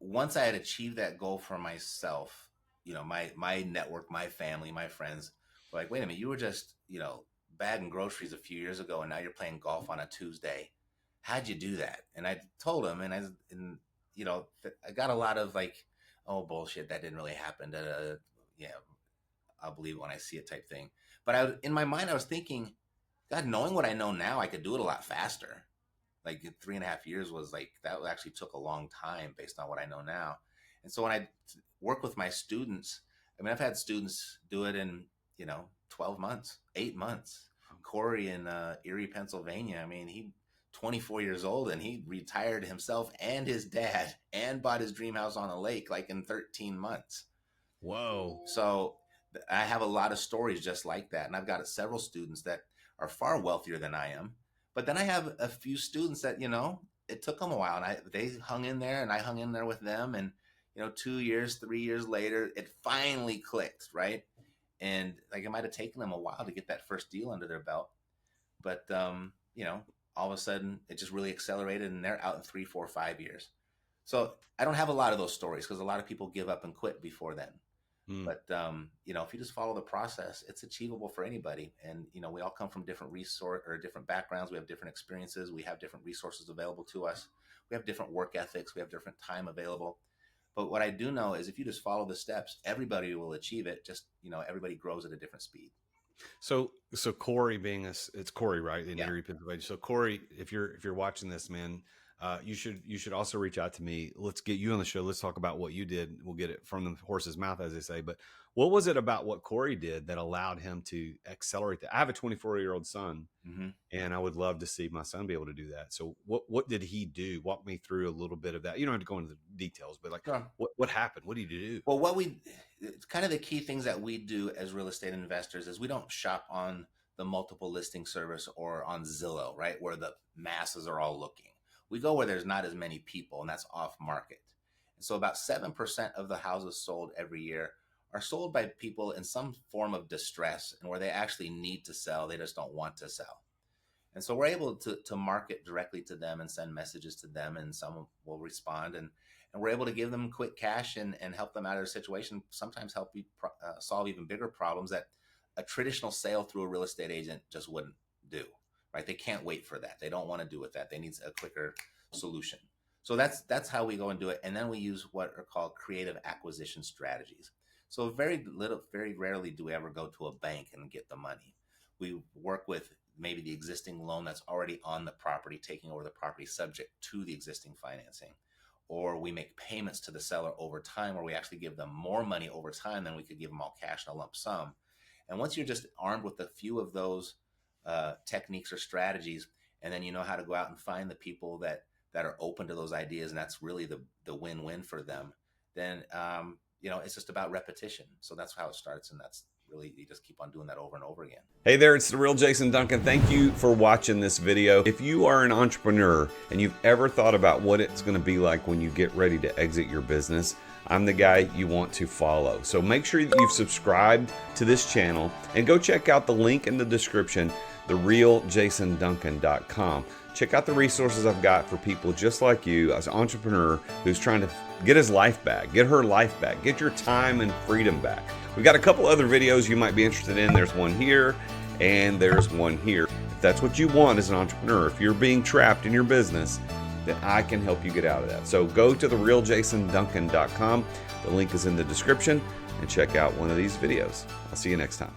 Once I had achieved that goal for myself, my network, my family, my friends were like, wait a minute, you were just, bagging groceries a few years ago, and now you're playing golf on a Tuesday. How'd you do that? And I told him, I got a lot of like, oh, bullshit, that didn't really happen. Yeah, I'll believe it when I see it type thing. But in my mind, I was thinking, God, knowing what I know now, I could do it a lot faster. Like 3.5 years was like, that actually took a long time based on what I know now. And so when I work with my students, I mean, I've had students do it in, 12 months, 8 months. Corey in Erie, Pennsylvania, I mean, he 24 years old and he retired himself and his dad and bought his dream house on a lake like in 13 months. Whoa. So I have a lot of stories just like that. And I've got several students that are far wealthier than I am. But then I have a few students that, it took them a while, and they hung in there and I hung in there with them. And, 2 years, 3 years later, it finally clicked, right? And like, it might've taken them a while to get that first deal under their belt. But, all of a sudden it just really accelerated and they're out in 3, 4, 5 years. So I don't have a lot of those stories because a lot of people give up and quit before then. But, if you just follow the process, it's achievable for anybody. And, we all come from different different backgrounds. We have different experiences. We have different resources available to us. We have different work ethics. We have different time available. But what I do know is if you just follow the steps, everybody will achieve it. Just, everybody grows at a different speed. So Corey it's Corey, right? In Yeah. Erie, Pennsylvania. So Corey, if you're watching this, man, you should also reach out to me. Let's get you on the show. Let's talk about what you did. We'll get it from the horse's mouth, as they say. But what was it about what Corey did that allowed him to accelerate that? I have a 24-year-old son, and I would love to see my son be able to do that. So what did he do? Walk me through a little bit of that. You don't have to go into the details, but like, sure. What happened? What did you do? Well, it's kind of the key things that we do as real estate investors is we don't shop on the multiple listing service or on Zillow, right? Where the masses are all looking. We go where there's not as many people, and that's off market. And so about 7% of the houses sold every year are sold by people in some form of distress and where they actually need to sell. They just don't want to sell. And so we're able to market directly to them and send messages to them, and some will respond. And we're able to give them quick cash and help them out of their situation, sometimes help solve even bigger problems that a traditional sale through a real estate agent just wouldn't do. Right? They can't wait for that. They don't want to do with that. They need a quicker solution. So that's how we go and do it. And then we use what are called creative acquisition strategies. So very rarely do we ever go to a bank and get the money. We work with maybe the existing loan that's already on the property, taking over the property subject to the existing financing. Or we make payments to the seller over time where we actually give them more money over time than we could give them all cash in a lump sum. And once you're just armed with a few of those techniques or strategies, and then you know how to go out and find the people that are open to those ideas, and that's really the win-win for them, then it's just about repetition. So that's how it starts, and that's really, you just keep on doing that over and over again. Hey there, it's the Real Jason Duncan. Thank you for watching this video. If you are an entrepreneur and you've ever thought about what it's going to be like when you get ready to exit your business, I'm the guy you want to follow. So make sure that you've subscribed to this channel and go check out the link in the description, therealjasonduncan.com. Check out the resources I've got for people just like you, as an entrepreneur who's trying to get his life back, get her life back, get your time and freedom back. We've got a couple other videos you might be interested in. There's one here and there's one here. If that's what you want as an entrepreneur, if you're being trapped in your business, then I can help you get out of that. So go to therealjasonduncan.com. The link is in the description, and check out one of these videos. I'll see you next time.